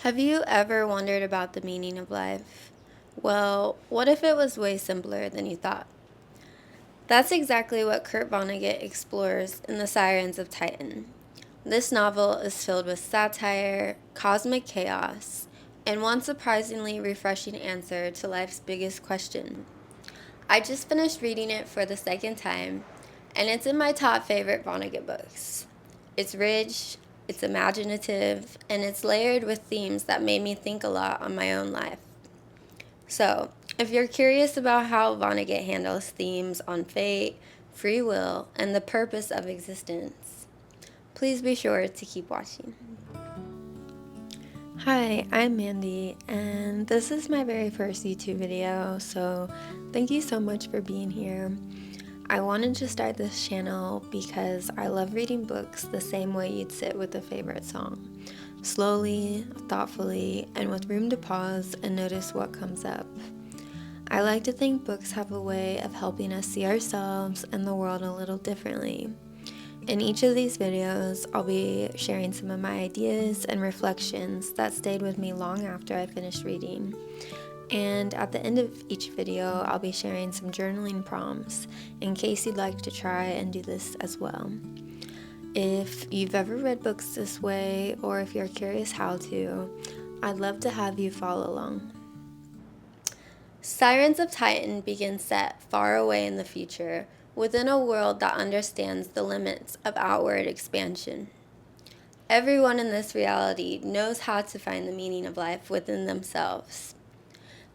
Have you ever wondered about the meaning of life? Well, what if it was way simpler than you thought? That's exactly what Kurt Vonnegut explores in The Sirens of Titan. This novel is filled with satire, cosmic chaos, and one surprisingly refreshing answer to life's biggest question. I just finished reading it for the second time, and it's in my top favorite Vonnegut books. It's rich, it's imaginative, and it's layered with themes that made me think a lot on my own life. So, if you're curious about how Vonnegut handles themes on fate, free will, and the purpose of existence, please be sure to keep watching. Hi, I'm Mandy, and this is my very first YouTube video, so thank you so much for being here. I wanted to start this channel because I love reading books the same way you'd sit with a favorite song. Slowly, thoughtfully, and with room to pause and notice what comes up. I like to think books have a way of helping us see ourselves and the world a little differently. In each of these videos, I'll be sharing some of my ideas and reflections that stayed with me long after I finished reading. And at the end of each video, I'll be sharing some journaling prompts in case you'd like to try and do this as well. If you've ever read books this way, or if you're curious how to, I'd love to have you follow along. Sirens of Titan begins set far away in the future, within a world that understands the limits of outward expansion. Everyone in this reality knows how to find the meaning of life within themselves.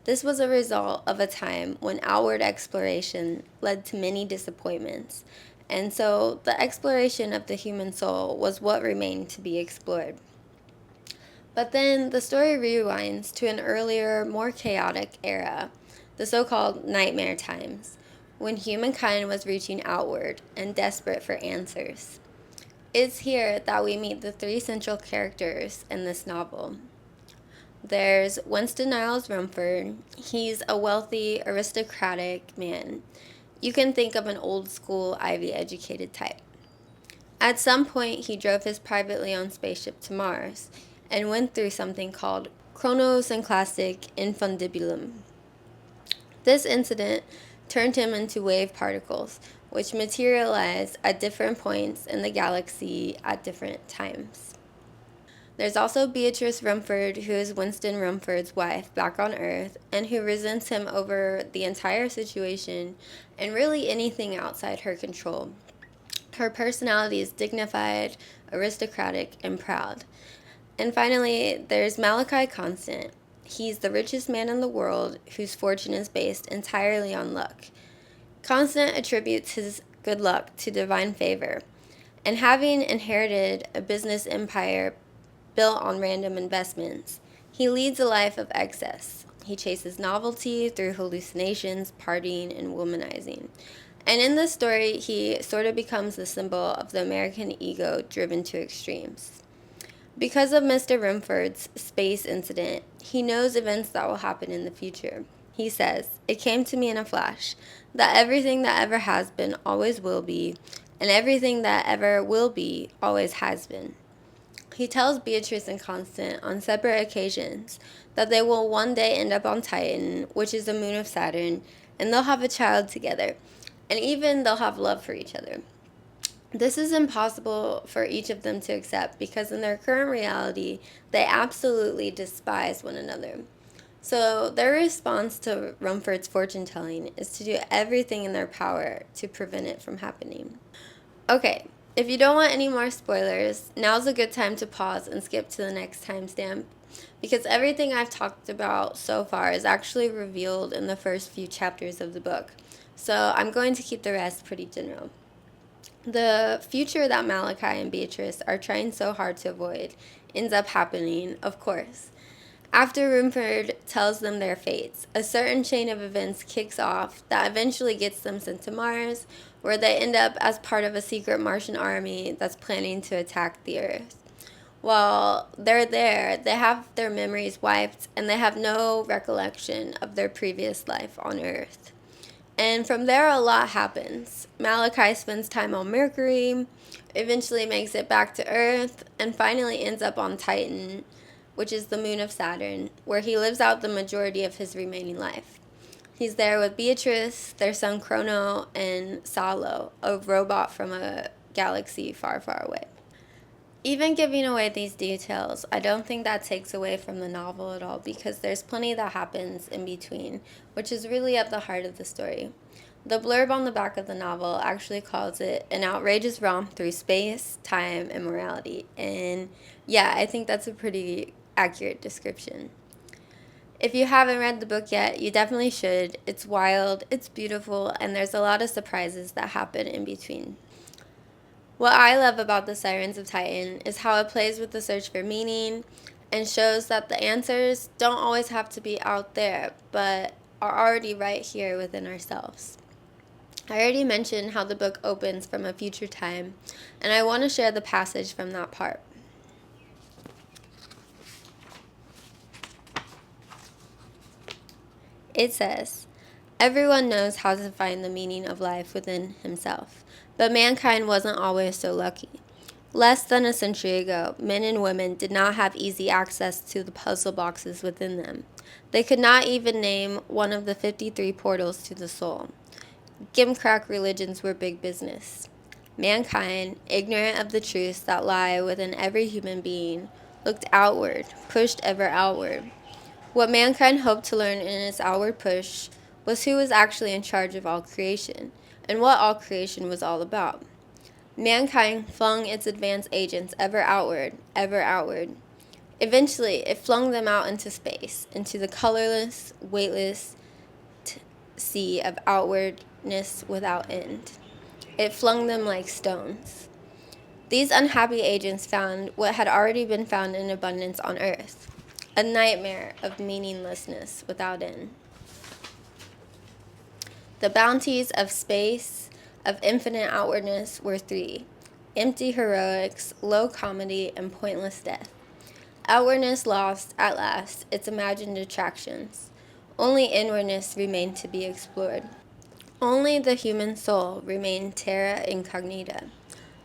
This was a result of a time when outward exploration led to many disappointments, and so the exploration of the human soul was what remained to be explored. But then the story rewinds to an earlier, more chaotic era, the so-called nightmare times, when humankind was reaching outward and desperate for answers. It's here that we meet the three central characters in this novel. There's Winston Niles Rumford. He's a wealthy, aristocratic man. You can think of an old-school, Ivy-educated type. At some point, he drove his privately owned spaceship to Mars and went through something called chronosynclastic infundibulum. This incident turned him into wave particles, which materialize at different points in the galaxy at different times. There's also Beatrice Rumford, who is Winston Rumford's wife back on Earth, and who resents him over the entire situation and really anything outside her control. Her personality is dignified, aristocratic, and proud. And finally, there's Malachi Constant. He's the richest man in the world whose fortune is based entirely on luck. Constant attributes his good luck to divine favor, and having inherited a business empire built on random investments, he leads a life of excess. He chases novelty through hallucinations, partying, and womanizing. And in this story, he sort of becomes the symbol of the American ego driven to extremes. Because of Mr. Rumford's space incident, he knows events that will happen in the future. He says, "It came to me in a flash that everything that ever has been always will be, and everything that ever will be always has been." He tells Beatrice and Constant on separate occasions that they will one day end up on Titan, which is a moon of Saturn, and they'll have a child together, and even they'll have love for each other. This is impossible for each of them to accept because in their current reality, they absolutely despise one another. So their response to Rumford's fortune telling is to do everything in their power to prevent it from happening. Okay, if you don't want any more spoilers, now's a good time to pause and skip to the next timestamp because everything I've talked about so far is actually revealed in the first few chapters of the book. So I'm going to keep the rest pretty general. The future that Malachi and Beatrice are trying so hard to avoid ends up happening, of course. After Rumford tells them their fates, a certain chain of events kicks off that eventually gets them sent to Mars, where they end up as part of a secret Martian army that's planning to attack the Earth. While they're there, they have their memories wiped and they have no recollection of their previous life on Earth. And from there, a lot happens. Malachi spends time on Mercury, eventually makes it back to Earth, and finally ends up on Titan, which is the moon of Saturn, where he lives out the majority of his remaining life. He's there with Beatrice, their son Chrono, and Salo, a robot from a galaxy far, far away. Even giving away these details, I don't think that takes away from the novel at all, because there's plenty that happens in between, which is really at the heart of the story. The blurb on the back of the novel actually calls it an outrageous romp through space, time, and morality. And yeah, I think that's a pretty accurate description. If you haven't read the book yet, you definitely should. It's wild, it's beautiful, and there's a lot of surprises that happen in between. What I love about the Sirens of Titan is how it plays with the search for meaning and shows that the answers don't always have to be out there, but are already right here within ourselves. I already mentioned how the book opens from a future time, and I want to share the passage from that part. It says, "Everyone knows how to find the meaning of life within himself, but mankind wasn't always so lucky. Less than a century ago, men and women did not have easy access to the puzzle boxes within them. They could not even name one of the 53 portals to the soul. Gimcrack religions were big business. Mankind, ignorant of the truths that lie within every human being, looked outward, pushed ever outward. What mankind hoped to learn in its outward push was who was actually in charge of all creation, and what all creation was all about. Mankind flung its advanced agents ever outward, ever outward. Eventually, it flung them out into space, into the colorless, weightless sea of outwardness without end. It flung them like stones. These unhappy agents found what had already been found in abundance on Earth, a nightmare of meaninglessness without end. The bounties of space, of infinite outwardness, were three: empty heroics, low comedy, and pointless death. Outwardness lost, at last, its imagined attractions. Only inwardness remained to be explored. Only the human soul remained terra incognita.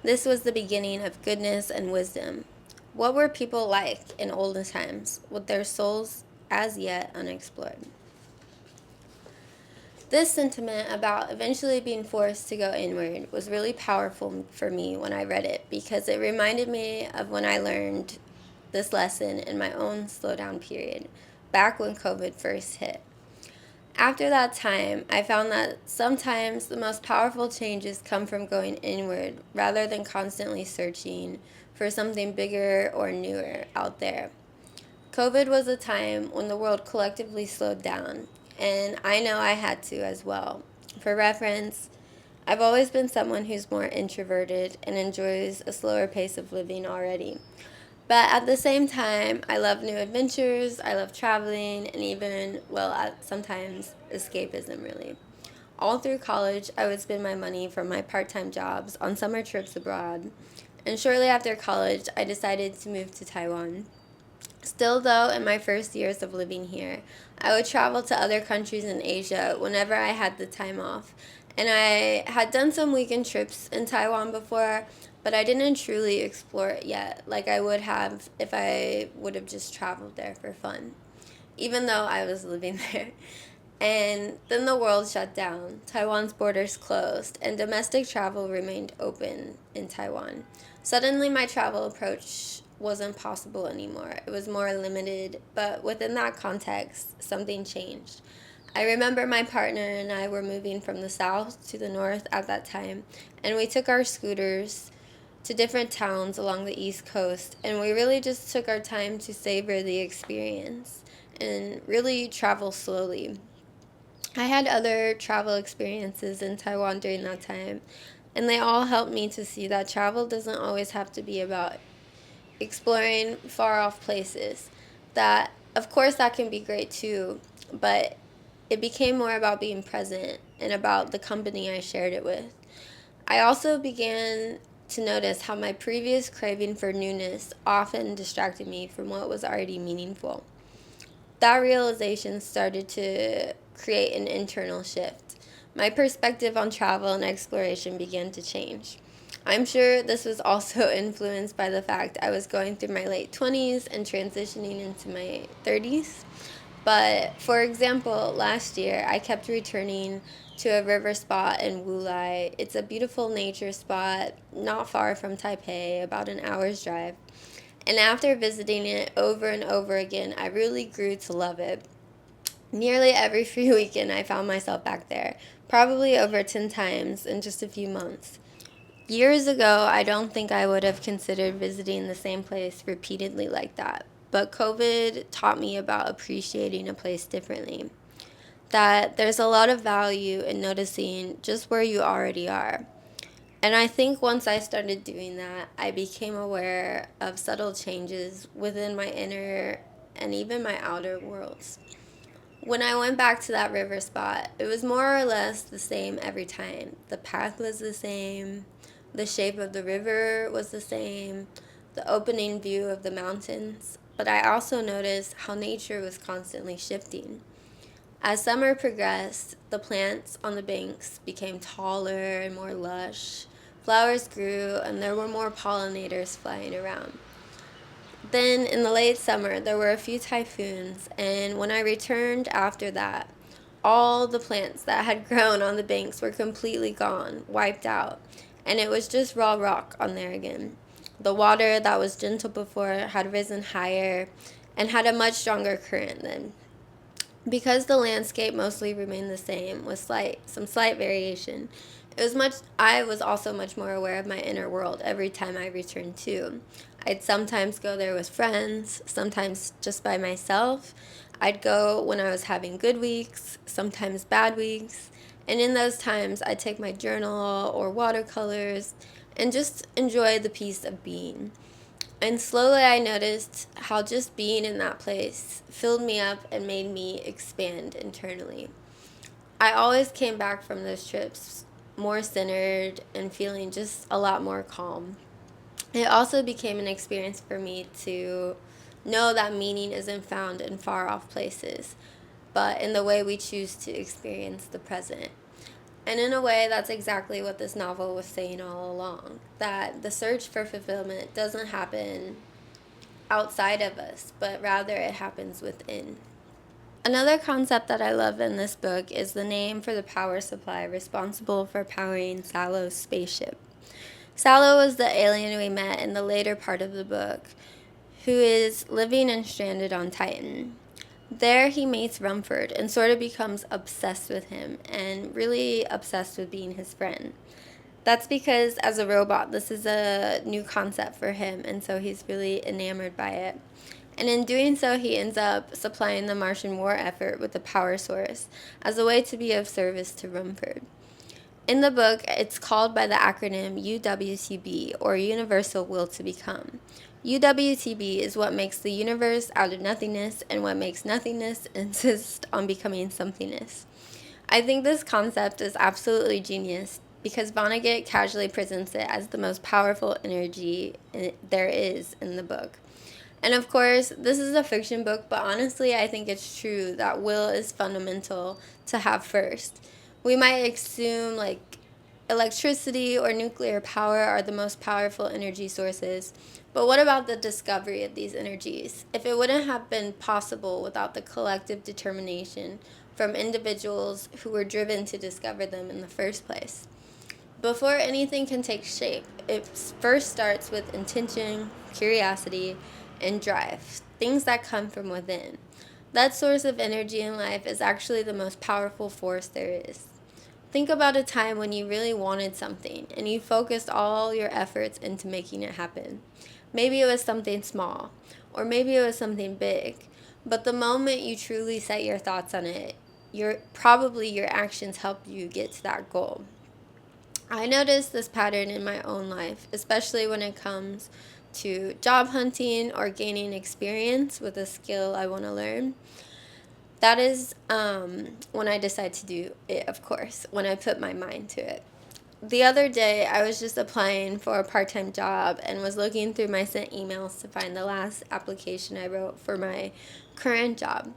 This was the beginning of goodness and wisdom. What were people like in olden times, with their souls as yet unexplored?" This sentiment about eventually being forced to go inward was really powerful for me when I read it, because it reminded me of when I learned this lesson in my own slowdown period, back when COVID first hit. After that time, I found that sometimes the most powerful changes come from going inward rather than constantly searching for something bigger or newer out there. COVID was a time when the world collectively slowed down, and I know I had to as well. For reference, I've always been someone who's more introverted and enjoys a slower pace of living already. But at the same time, I love new adventures, I love traveling, and even, sometimes escapism, really. All through college, I would spend my money from my part-time jobs on summer trips abroad. And shortly after college, I decided to move to Taiwan. Still, though, in my first years of living here, I would travel to other countries in Asia whenever I had the time off. And I had done some weekend trips in Taiwan before, but I didn't truly explore it yet, like I would have if I would have just traveled there for fun, even though I was living there. And then the world shut down, Taiwan's borders closed, and domestic travel remained open in Taiwan. Suddenly, my travel approach wasn't possible anymore. It was more limited, but within that context, something changed. I remember my partner and I were moving from the south to the north at that time, and we took our scooters to different towns along the East Coast, and we really just took our time to savor the experience and really travel slowly. I had other travel experiences in Taiwan during that time, and they all helped me to see that travel doesn't always have to be about exploring far off places. That, of course, that can be great too, but it became more about being present and about the company I shared it with. I also began to notice how my previous craving for newness often distracted me from what was already meaningful. That realization started to create an internal shift. My perspective on travel and exploration began to change. I'm sure this was also influenced by the fact I was going through my late 20s and transitioning into my 30s. But for example, last year I kept returning to a river spot in Wulai. It's a beautiful nature spot not far from Taipei, about an hour's drive. And after visiting it over and over again, I really grew to love it. Nearly every free weekend, I found myself back there, probably over 10 times in just a few months. Years ago, I don't think I would have considered visiting the same place repeatedly like that. But COVID taught me about appreciating a place differently. That there's a lot of value in noticing just where you already are. And I think once I started doing that, I became aware of subtle changes within my inner and even my outer worlds. When I went back to that river spot, it was more or less the same every time. The path was the same, the shape of the river was the same, the opening view of the mountains, but I also noticed how nature was constantly shifting. As summer progressed, the plants on the banks became taller and more lush. Flowers grew, and there were more pollinators flying around. Then, in the late summer, there were a few typhoons, and when I returned after that, all the plants that had grown on the banks were completely gone, wiped out, and it was just raw rock on there again. The water that was gentle before had risen higher and had a much stronger current then. Because the landscape mostly remained the same with some slight variation, I was also much more aware of my inner world every time I returned too. I'd sometimes go there with friends, sometimes just by myself. I'd go when I was having good weeks, sometimes bad weeks, and in those times I'd take my journal or watercolors and just enjoy the peace of being. And slowly I noticed how just being in that place filled me up and made me expand internally. I always came back from those trips more centered and feeling just a lot more calm. It also became an experience for me to know that meaning isn't found in far off places, but in the way we choose to experience the present. And in a way, that's exactly what this novel was saying all along, that the search for fulfillment doesn't happen outside of us, but rather it happens within. Another concept that I love in this book is the name for the power supply responsible for powering Sallow's spaceship. Sallow was the alien we met in the later part of the book, who is living and stranded on Titan. There he meets Rumford and sort of becomes obsessed with him and really obsessed with being his friend. That's because as a robot, this is a new concept for him, and so he's really enamored by it. And in doing so, he ends up supplying the Martian war effort with a power source as a way to be of service to Rumford. In the book, it's called by the acronym UWTB, or Universal Will to Become. UWTB is what makes the universe out of nothingness and what makes nothingness insist on becoming somethingness. I think this concept is absolutely genius because Vonnegut casually presents it as the most powerful energy there is in the book. And of course, this is a fiction book, but honestly, I think it's true that will is fundamental to have first. We might assume like electricity or nuclear power are the most powerful energy sources, but what about the discovery of these energies? If it wouldn't have been possible without the collective determination from individuals who were driven to discover them in the first place. Before anything can take shape, it first starts with intention, curiosity, and drive, things that come from within. That source of energy in life is actually the most powerful force there is. Think about a time when you really wanted something and you focused all your efforts into making it happen. Maybe it was something small, or maybe it was something big, but the moment you truly set your thoughts on it, your actions helped you get to that goal. I noticed this pattern in my own life, especially when it comes to job hunting or gaining experience with a skill I want to learn. That is when I decide to do it, of course, when I put my mind to it. The other day, I was just applying for a part-time job and was looking through my sent emails to find the last application I wrote for my current job.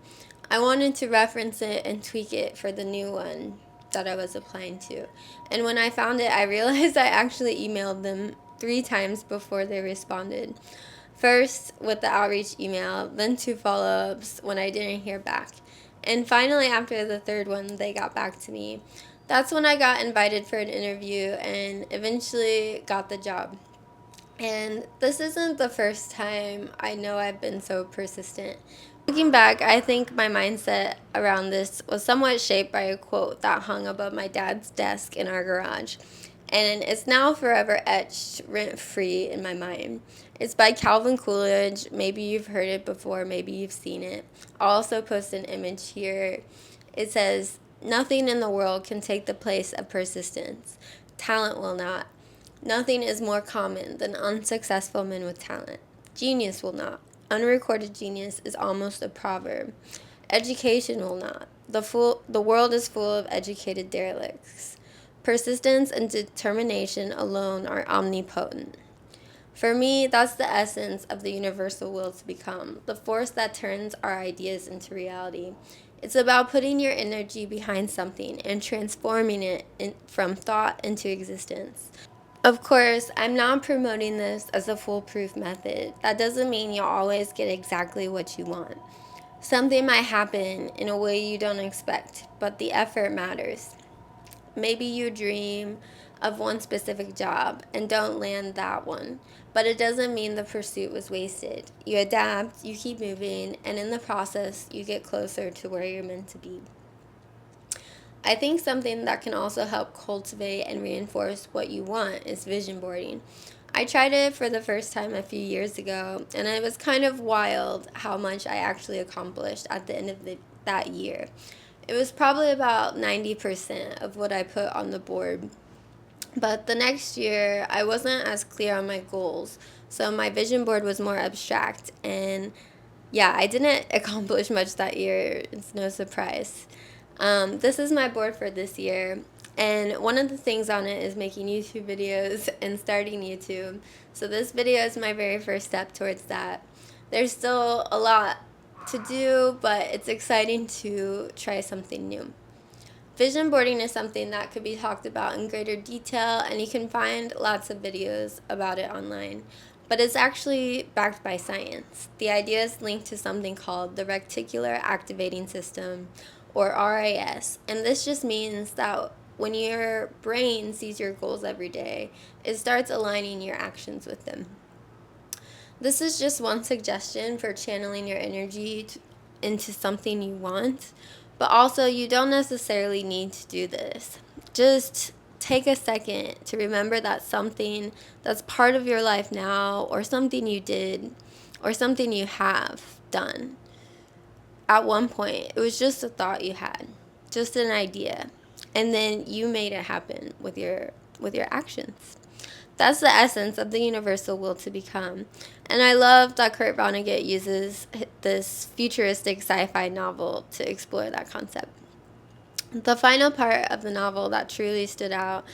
I wanted to reference it and tweak it for the new one that I was applying to. And when I found it, I realized I actually emailed them 3 times before they responded. First with the outreach email, then 2 follow-ups when I didn't hear back. And finally, after the third one, they got back to me. That's when I got invited for an interview and eventually got the job. And this isn't the first time I know I've been so persistent. Looking back, I think my mindset around this was somewhat shaped by a quote that hung above my dad's desk in our garage. And it's now forever etched rent-free in my mind. It's by Calvin Coolidge. Maybe you've heard it before, maybe you've seen it. I'll also post an image here. It says, "Nothing in the world can take the place of persistence. Talent will not. Nothing is more common than unsuccessful men with talent. Genius will not. Unrecorded genius is almost a proverb. Education will not. The world is full of educated derelicts. Persistence and determination alone are omnipotent." For me, that's the essence of the universal will to become, the force that turns our ideas into reality. It's about putting your energy behind something and transforming it from thought into existence. Of course, I'm not promoting this as a foolproof method. That doesn't mean you'll always get exactly what you want. Something might happen in a way you don't expect, but the effort matters. Maybe you dream of one specific job and don't land that one, but it doesn't mean the pursuit was wasted. You adapt, you keep moving, and in the process, you get closer to where you're meant to be. I think something that can also help cultivate and reinforce what you want is vision boarding. I tried it for the first time a few years ago, and it was kind of wild how much I actually accomplished at the end of that year. It was probably about 90% of what I put on the board. But the next year, I wasn't as clear on my goals, so my vision board was more abstract. And yeah, I didn't accomplish much that year. It's no surprise. This is my board for this year, and one of the things on it is making YouTube videos and starting YouTube. So this video is my very first step towards that. There's still a lot to do, but it's exciting to try something new. Vision boarding is something that could be talked about in greater detail, and you can find lots of videos about it online. But it's actually backed by science. The idea is linked to something called the Reticular Activating System, or RAS, and this just means that when your brain sees your goals every day, it starts aligning your actions with them. This is just one suggestion for channeling your energy into something you want, but also you don't necessarily need to do this. Just take a second to remember that something that's part of your life now, or something you did, or something you have done. At one point, it was just a thought you had, just an idea, and then you made it happen with your actions. That's the essence of the universal will to become. And I love that Kurt Vonnegut uses this futuristic sci-fi novel to explore that concept. The final part of the novel that truly stood out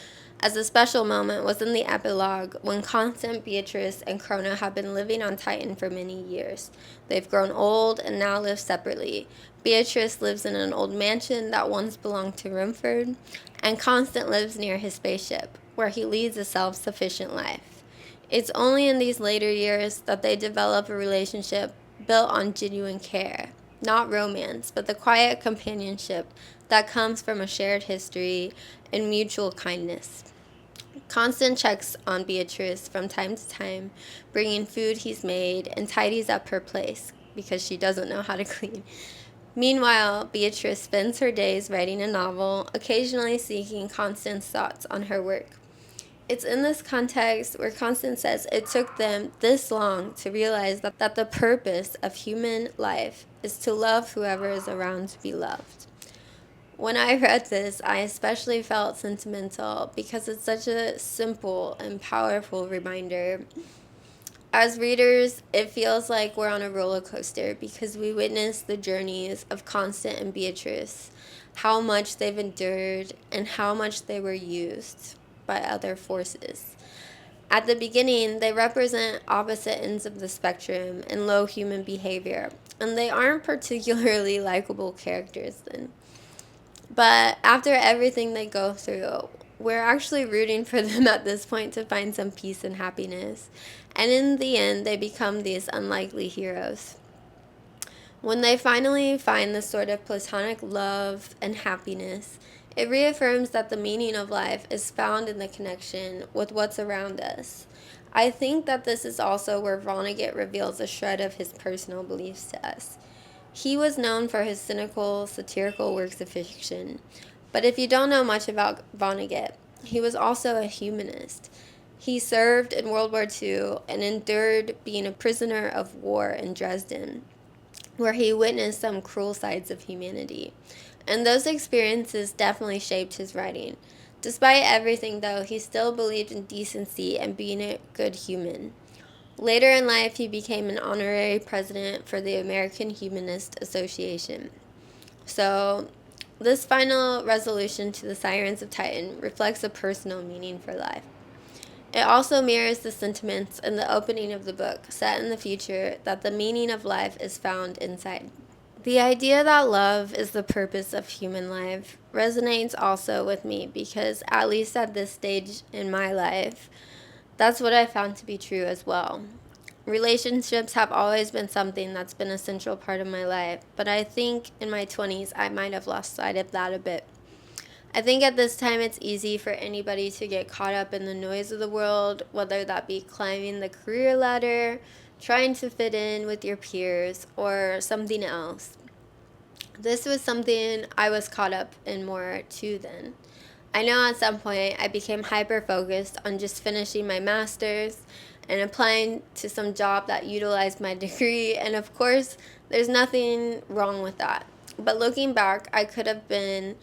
as a special moment was in the epilogue, when Constant, Beatrice, and Chrono have been living on Titan for many years. They've grown old and now live separately. Beatrice lives in an old mansion that once belonged to Rumford, and Constant lives near his spaceship, where he leads a self-sufficient life. It's only in these later years that they develop a relationship built on genuine care. Not romance, but the quiet companionship that comes from a shared history and mutual kindness. Constant checks on Beatrice from time to time, bringing food he's made, and tidies up her place because she doesn't know how to clean. Meanwhile, Beatrice spends her days writing a novel, occasionally seeking Constance's thoughts on her work. It's in this context where Constance says it took them this long to realize that the purpose of human life is to love whoever is around to be loved. When I read this, I especially felt sentimental because it's such a simple and powerful reminder. As readers, it feels like we're on a roller coaster because we witness the journeys of Constant and Beatrice, how much they've endured and how much they were used by other forces. At the beginning, they represent opposite ends of the spectrum and low human behavior, and they aren't particularly likable characters then. But after everything they go through, we're actually rooting for them at this point to find some peace and happiness. And in the end, they become these unlikely heroes. When they finally find this sort of platonic love and happiness, it reaffirms that the meaning of life is found in the connection with what's around us. I think that this is also where Vonnegut reveals a shred of his personal beliefs to us. He was known for his cynical, satirical works of fiction, but if you don't know much about Vonnegut, he was also a humanist. He served in World War II and endured being a prisoner of war in Dresden, where he witnessed some cruel sides of humanity. And those experiences definitely shaped his writing. Despite everything, though, he still believed in decency and being a good human. Later in life, he became an honorary president for the American Humanist Association. So, this final resolution to the Sirens of Titan reflects a personal meaning for life. It also mirrors the sentiments in the opening of the book, set in the future, that the meaning of life is found inside. The idea that love is the purpose of human life resonates also with me because, at least at this stage in my life, that's what I found to be true as well. Relationships have always been something that's been a central part of my life, but I think in my 20s I might have lost sight of that a bit. I think at this time it's easy for anybody to get caught up in the noise of the world, whether that be climbing the career ladder, trying to fit in with your peers, or something else. This was something I was caught up in more too then. I know at some point I became hyper focused on just finishing my master's and applying to some job that utilized my degree, and of course, there's nothing wrong with that. But looking back, I could have been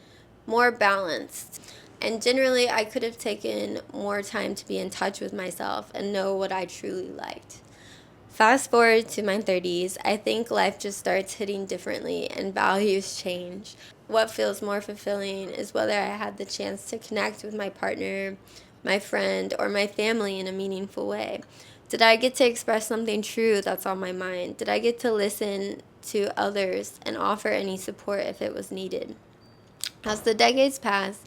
more balanced, and generally, I could have taken more time to be in touch with myself and know what I truly liked. Fast forward to my 30s, I think life just starts hitting differently and values change. What feels more fulfilling is whether I had the chance to connect with my partner, my friend, or my family in a meaningful way. Did I get to express something true that's on my mind? Did I get to listen to others and offer any support if it was needed? As the decades pass,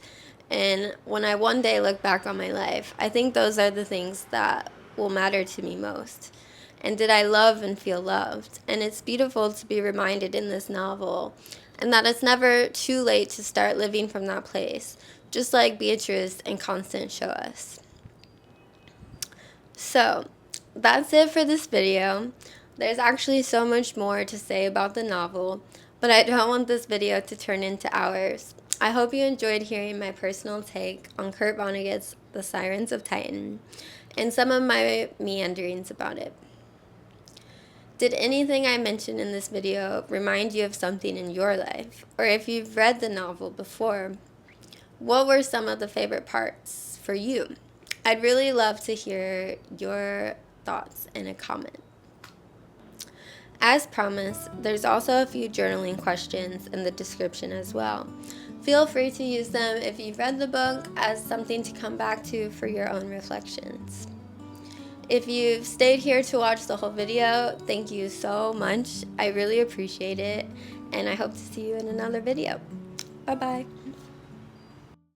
and when I one day look back on my life, I think those are the things that will matter to me most. And did I love and feel loved? And it's beautiful to be reminded in this novel, and that it's never too late to start living from that place, just like Beatrice and Constance show us. So, that's it for this video. There's actually so much more to say about the novel, but I don't want this video to turn into hours. I hope you enjoyed hearing my personal take on Kurt Vonnegut's The Sirens of Titan and some of my meanderings about it. Did anything I mentioned in this video remind you of something in your life? Or if you've read the novel before, what were some of the favorite parts for you? I'd really love to hear your thoughts in a comment. As promised, there's also a few journaling questions in the description as well. Feel free to use them if you've read the book as something to come back to for your own reflections. If you've stayed here to watch the whole video, thank you so much. I really appreciate it, and I hope to see you in another video. Bye-bye.